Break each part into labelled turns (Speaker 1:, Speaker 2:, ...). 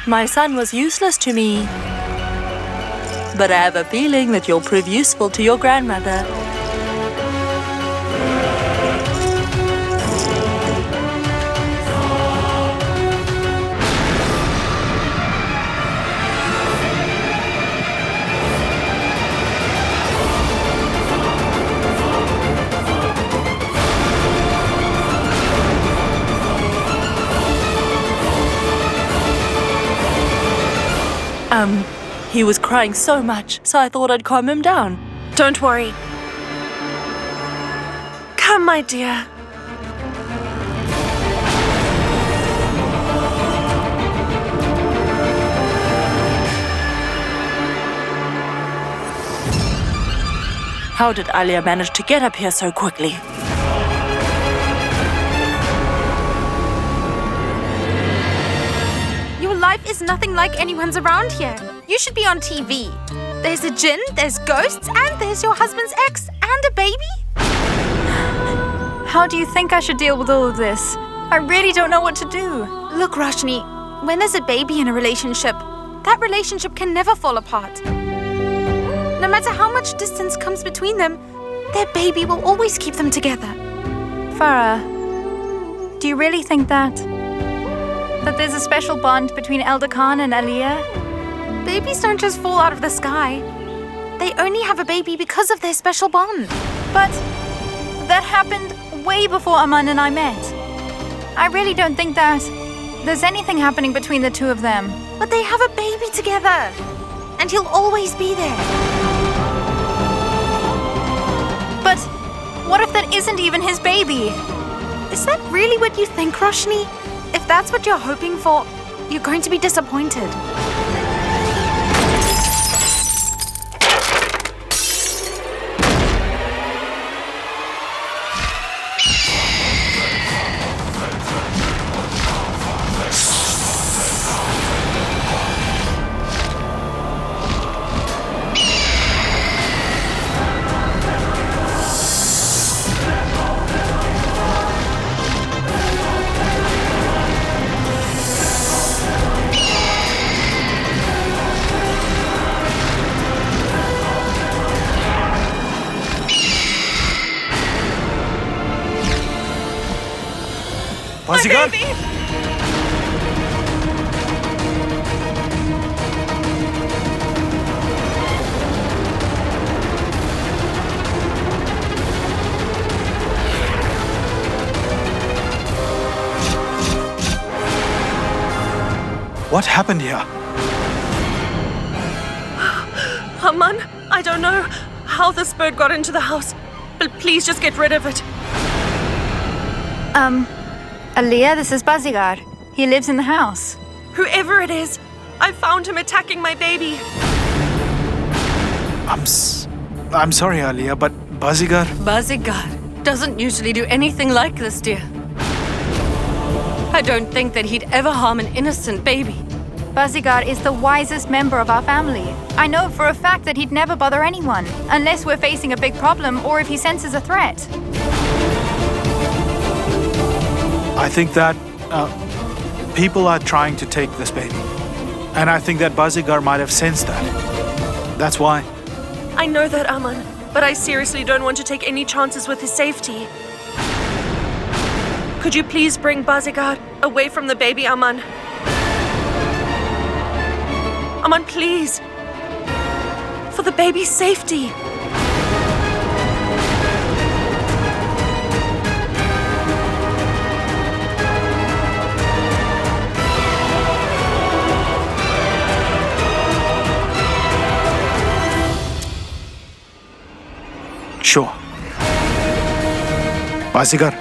Speaker 1: My son was useless to me. But I have a feeling that you'll prove useful to your grandmother. He was crying so much, so I thought I'd calm him down.
Speaker 2: Don't worry. Come, my dear.
Speaker 1: How did Alia manage to get up here so quickly?
Speaker 2: Your life is nothing like anyone's around here. You should be on TV. There's a Jinn, there's ghosts, and there's your husband's ex and a baby.
Speaker 3: How do you think I should deal with all of this? I really don't know what to do.
Speaker 2: Look, Roshni, when there's a baby in a relationship, that relationship can never fall apart. No matter how much distance comes between them, their baby will always keep them together.
Speaker 3: Farah, do you really think that? That there's a special bond between Elder Khan and Alia?
Speaker 2: Babies don't just fall out of the sky. They only have a baby because of their special bond.
Speaker 3: But that happened way before Aman and I met. I really don't think that there's anything happening between the two of them.
Speaker 2: But they have a baby together. And he'll always be there.
Speaker 3: But what if that isn't even his baby?
Speaker 2: Is that really what you think, Roshni? If that's what you're hoping for, you're going to be disappointed.
Speaker 4: Bazigar? What happened here?
Speaker 2: Aman, I don't know how this bird got into the house, but please just get rid of it.
Speaker 3: Alia, this is Bazigar. He lives in the house.
Speaker 2: Whoever it is, I found him attacking my baby.
Speaker 4: I'm sorry, Alia, but Bazigar...
Speaker 1: Bazigar doesn't usually do anything like this, dear. I don't think that he'd ever harm an innocent baby.
Speaker 3: Bazigar is the wisest member of our family. I know for a fact that he'd never bother anyone, unless we're facing a big problem or if he senses a threat.
Speaker 4: I think that people are trying to take this baby. And I think that Bazigar might have sensed that. That's why.
Speaker 2: I know that, Aman, but I seriously don't want to take any chances with his safety. Could you please bring Bazigar away from the baby, Aman? Aman, please. For the baby's safety.
Speaker 4: Sure. Bazigar.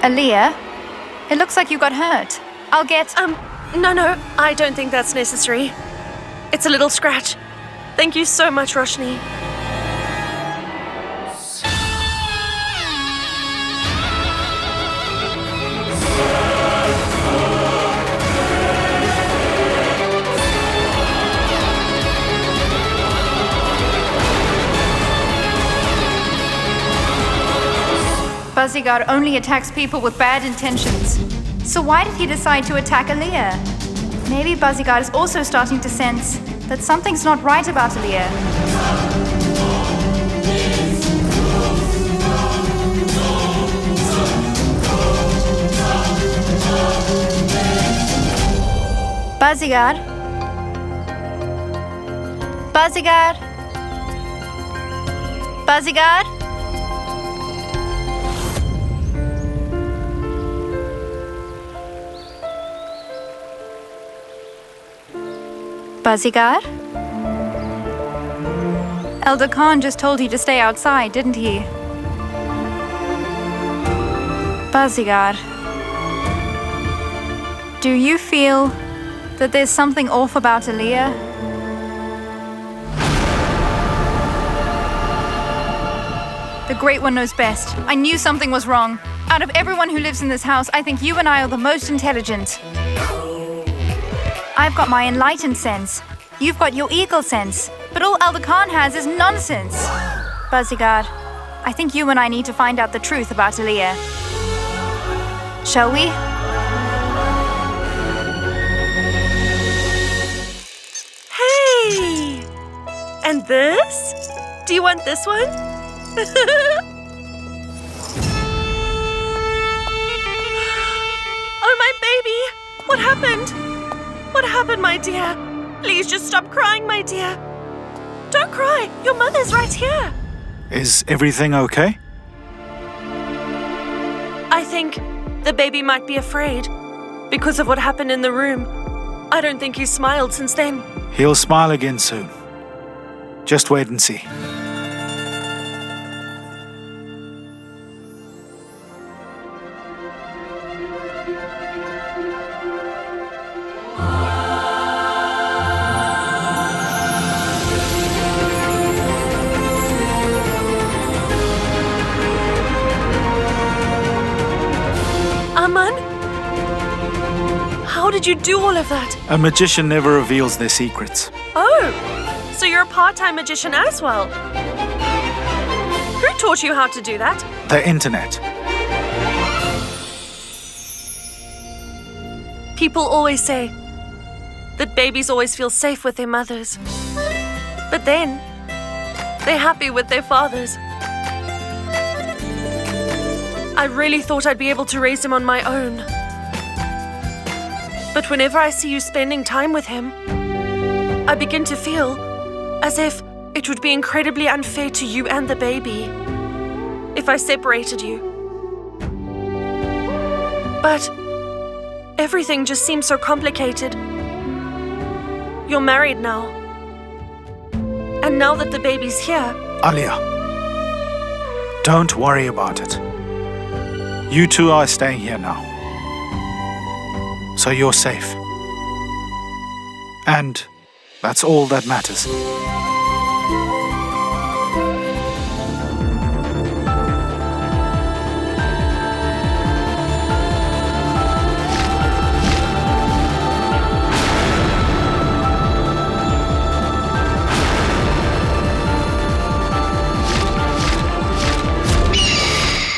Speaker 3: Alia, it looks like you got hurt. I'll get...
Speaker 2: No, I don't think that's necessary. It's a little scratch. Thank you so much, Roshni.
Speaker 3: 𝐵𝐻𝐺𝐴R only attacks people with bad intentions. So why did he decide to attack 𝐴𝐵𝐻? Maybe 𝐵𝐻𝐺𝐴R is also starting to sense that something's not right about 𝐴𝐵𝐻. 𝐵𝐻𝐺𝐴R? 𝐵𝐻𝐺𝐴R? 𝐵𝐻𝐺𝐴R? 𝐵𝐻𝐺𝐴R? Elder Khan just told you to stay outside, didn't he? 𝐵𝐻𝐺𝐴R, do you feel that there's something off about 𝐴𝐵𝐻? The Great One knows best. I knew something was wrong. Out of everyone who lives in this house, I think you and I are the most intelligent. I've got my enlightened sense. You've got your eagle sense. But all Elder Khan has is nonsense. 𝐵𝐻𝐺𝐴R, I think you and I need to find out the truth about 𝐴𝐵𝐻. Shall we?
Speaker 1: Hey! And this? Do you want this one? Oh, my baby! What happened? What happened, my dear? Please just stop crying, my dear. Don't cry. Your mother's right here.
Speaker 4: Is everything okay?
Speaker 1: I think the baby might be afraid because of what happened in the room. I don't think he's smiled since then.
Speaker 4: He'll smile again soon. Just wait and see.
Speaker 1: Aman? How did you do all of that?
Speaker 4: A magician never reveals their secrets.
Speaker 1: Oh, so you're a part-time magician as well. Who taught you how to do that?
Speaker 4: The internet.
Speaker 1: People always say that babies always feel safe with their mothers. But then, they're happy with their fathers. I really thought I'd be able to raise him on my own. But whenever I see you spending time with him, I begin to feel as if it would be incredibly unfair to you and the baby if I separated you. But everything just seems so complicated. You're married now. And now that the baby's here...
Speaker 4: Alia, don't worry about it. You two are staying here now. So you're safe. And that's all that matters.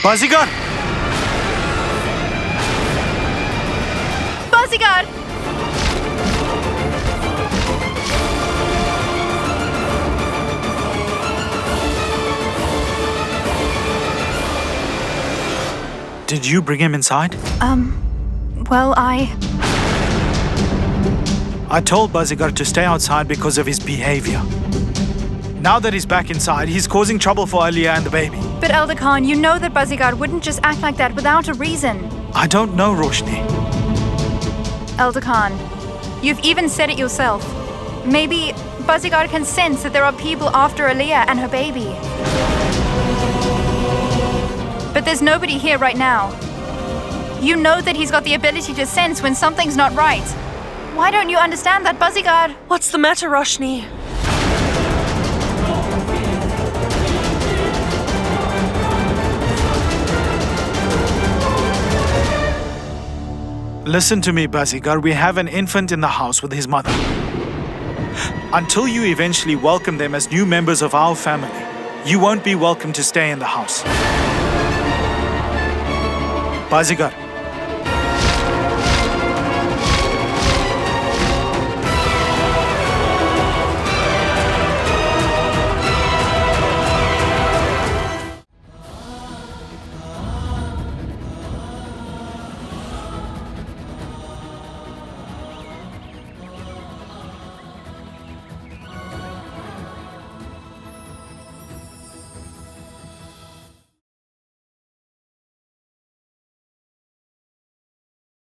Speaker 4: 𝐵𝐻𝐺𝐴R!
Speaker 3: 𝐵𝐻𝐺𝐴R!
Speaker 4: Did you bring him inside?
Speaker 3: Well, I
Speaker 4: told 𝐵𝐻𝐺𝐴R to stay outside because of his behavior. Now that he's back inside, he's causing trouble for Alia and the baby.
Speaker 3: But Elder Khan, you know that 𝐵𝐻𝐺𝐴R wouldn't just act like that without a reason.
Speaker 4: I don't know, Roshni.
Speaker 3: Elder Khan, you've even said it yourself. Maybe 𝐵𝐻𝐺𝐴R can sense that there are people after Aaliyah and her baby. But there's nobody here right now. You know that he's got the ability to sense when something's not right. Why don't you understand that, 𝐵𝐻𝐺𝐴R?
Speaker 1: What's the matter, Roshni?
Speaker 4: Listen to me, 𝐵𝐻𝐺𝐴R. We have an infant in the house with his mother. Until you eventually welcome them as new members of our family, you won't be welcome to stay in the house. Bazigar,